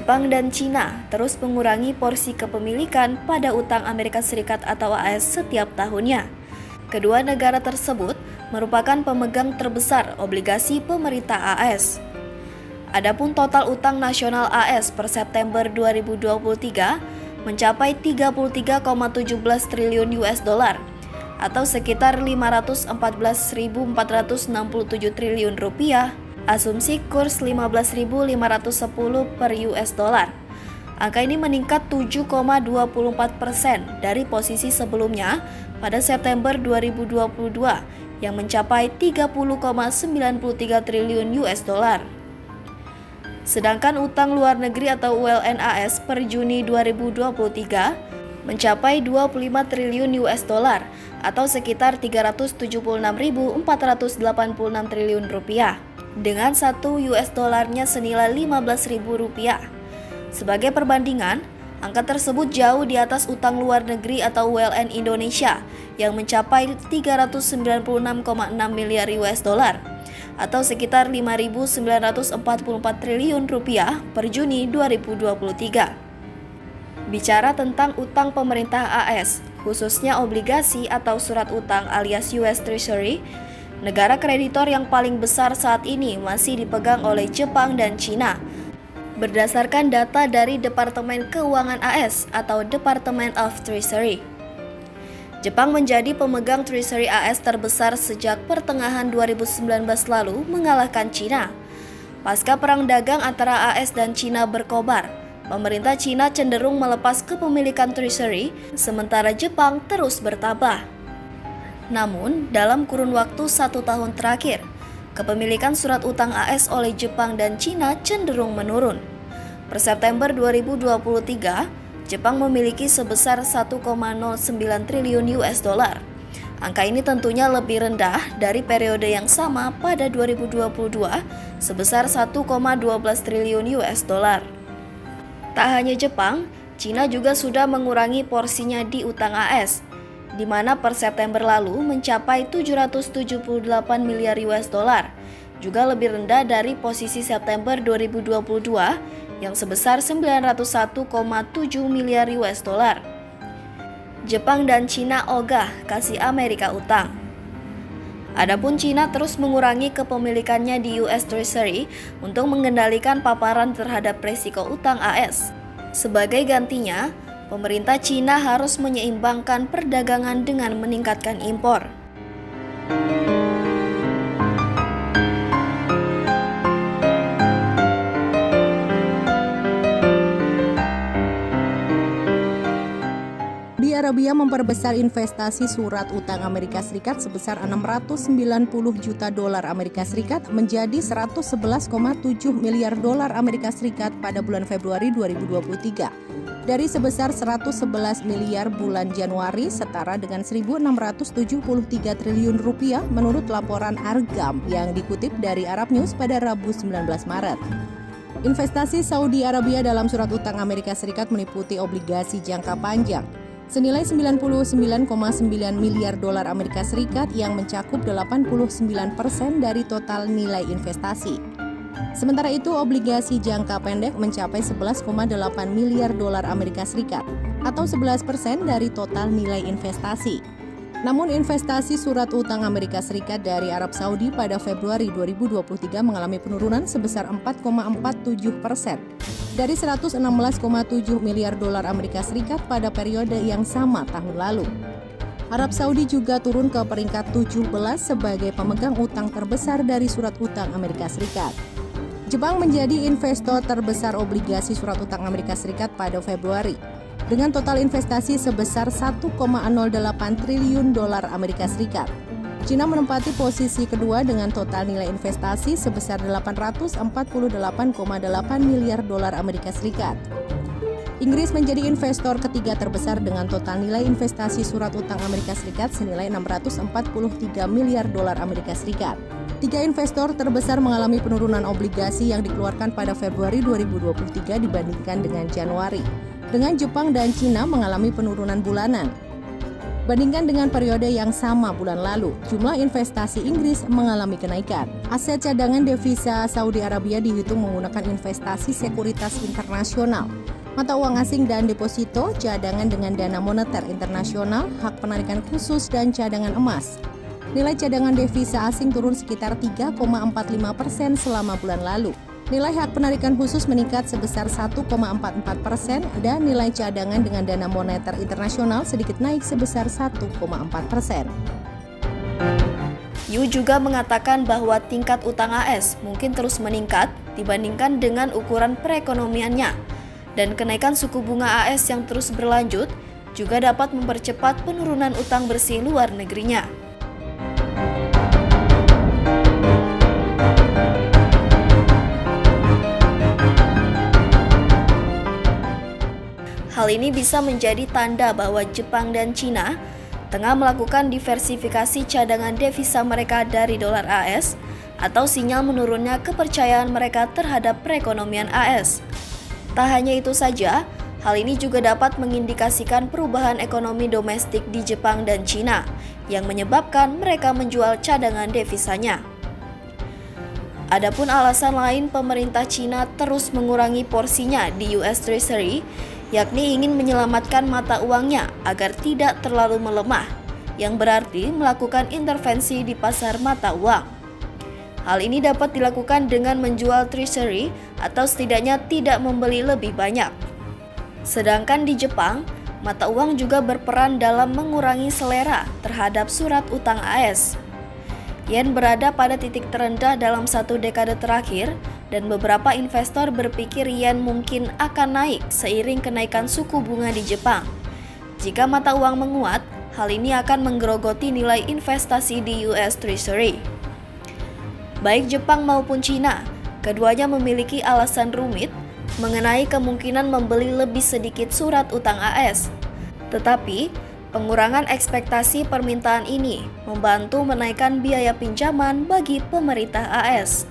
Jepang dan Cina terus mengurangi porsi kepemilikan pada utang Amerika Serikat atau AS setiap tahunnya. Kedua negara tersebut merupakan pemegang terbesar obligasi pemerintah AS. Adapun total utang nasional AS per September 2023 mencapai 33,17 triliun US dollar atau sekitar 514.467 triliun rupiah, asumsi kurs 15.510 per US dollar. Angka ini meningkat 7,24% dari posisi sebelumnya pada September 2022 yang mencapai 30,93 triliun US dollar. Sedangkan utang luar negeri atau ULN-AS per Juni 2023 mencapai 25 triliun US dollar atau sekitar 376.486 triliun rupiah dengan 1 US dolarnya senilai 15.000 rupiah. Sebagai perbandingan, angka tersebut jauh di atas utang luar negeri atau ULN Indonesia yang mencapai 396,6 miliar US dollar atau sekitar 5.944 triliun rupiah per Juni 2023. Bicara tentang utang pemerintah AS, khususnya obligasi atau surat utang alias US Treasury, negara kreditor yang paling besar saat ini masih dipegang oleh Jepang dan Cina. Berdasarkan data dari Departemen Keuangan AS atau Department of Treasury, Jepang menjadi pemegang Treasury AS terbesar sejak pertengahan 2019 lalu mengalahkan Cina. Pasca perang dagang antara AS dan Cina berkobar, pemerintah Cina cenderung melepas kepemilikan Treasury, sementara Jepang terus bertambah. Namun, dalam kurun waktu 1 tahun terakhir, kepemilikan surat utang AS oleh Jepang dan Cina cenderung menurun. Per September 2023, Jepang memiliki sebesar 1,09 triliun US dollar. Angka ini tentunya lebih rendah dari periode yang sama pada 2022 sebesar 1,12 triliun US dollar. Tak hanya Jepang, Cina juga sudah mengurangi porsinya di utang AS, di mana per September lalu mencapai 778 miliar US dollar, juga lebih rendah dari posisi September 2022 yang sebesar 901,7 miliar US dollar. Jepang dan Cina ogah kasih Amerika utang. Adapun Cina terus mengurangi kepemilikannya di US Treasury untuk mengendalikan paparan terhadap risiko utang AS. Sebagai gantinya, pemerintah Cina harus menyeimbangkan perdagangan dengan meningkatkan impor. Saudi Arabia memperbesar investasi surat utang Amerika Serikat sebesar 690 juta dolar Amerika Serikat menjadi 111,7 miliar dolar Amerika Serikat pada bulan Februari 2023 dari sebesar 111 miliar bulan Januari, setara dengan 1.673 triliun rupiah menurut laporan Argam yang dikutip dari Arab News pada Rabu 19 Maret. Investasi Saudi Arabia dalam surat utang Amerika Serikat meliputi obligasi jangka panjang senilai 99,9 miliar dolar Amerika Serikat yang mencakup 89% dari total nilai investasi. Sementara itu, obligasi jangka pendek mencapai 11,8 miliar dolar Amerika Serikat atau 11% dari total nilai investasi. Namun investasi surat utang Amerika Serikat dari Arab Saudi pada Februari 2023 mengalami penurunan sebesar 4,47% dari 116,7 miliar dolar Amerika Serikat pada periode yang sama tahun lalu. Arab Saudi juga turun ke peringkat 17 sebagai pemegang utang terbesar dari surat utang Amerika Serikat. Jepang menjadi investor terbesar obligasi surat utang Amerika Serikat pada Februari dengan total investasi sebesar 1,08 triliun dolar Amerika Serikat. Cina menempati posisi kedua dengan total nilai investasi sebesar 848,8 miliar dolar Amerika Serikat. Inggris menjadi investor ketiga terbesar dengan total nilai investasi surat utang Amerika Serikat senilai 643 miliar dolar Amerika Serikat. Tiga investor terbesar mengalami penurunan obligasi yang dikeluarkan pada Februari 2023 dibandingkan dengan Januari, dengan Jepang dan Cina mengalami penurunan bulanan. Bandingkan dengan periode yang sama bulan lalu, jumlah investasi Inggris mengalami kenaikan. Aset cadangan devisa Saudi Arabia dihitung menggunakan investasi sekuritas internasional, mata uang asing dan deposito, cadangan dengan dana moneter internasional, hak penarikan khusus, dan cadangan emas. Nilai cadangan devisa asing turun sekitar 3,45% selama bulan lalu. Nilai hak penarikan khusus meningkat sebesar 1,44% dan nilai cadangan dengan dana moneter internasional sedikit naik sebesar 1,4%. Yu juga mengatakan bahwa tingkat utang AS mungkin terus meningkat dibandingkan dengan ukuran perekonomiannya, dan kenaikan suku bunga AS yang terus berlanjut juga dapat mempercepat penurunan utang bersih luar negerinya. Hal ini bisa menjadi tanda bahwa Jepang dan Cina tengah melakukan diversifikasi cadangan devisa mereka dari dolar AS atau sinyal menurunnya kepercayaan mereka terhadap perekonomian AS. Tak hanya itu saja, hal ini juga dapat mengindikasikan perubahan ekonomi domestik di Jepang dan Cina yang menyebabkan mereka menjual cadangan devisanya. Adapun alasan lain pemerintah Cina terus mengurangi porsinya di US Treasury, yakni ingin menyelamatkan mata uangnya agar tidak terlalu melemah, yang berarti melakukan intervensi di pasar mata uang. Hal ini dapat dilakukan dengan menjual treasury atau setidaknya tidak membeli lebih banyak. Sedangkan di Jepang, mata uang juga berperan dalam mengurangi selera terhadap surat utang AS. Yen berada pada titik terendah dalam 1 dekade terakhir, dan beberapa investor berpikir yen mungkin akan naik seiring kenaikan suku bunga di Jepang. Jika mata uang menguat, hal ini akan menggerogoti nilai investasi di US Treasury. Baik Jepang maupun Cina, keduanya memiliki alasan rumit mengenai kemungkinan membeli lebih sedikit surat utang AS. Tetapi, pengurangan ekspektasi permintaan ini membantu menaikkan biaya pinjaman bagi pemerintah AS.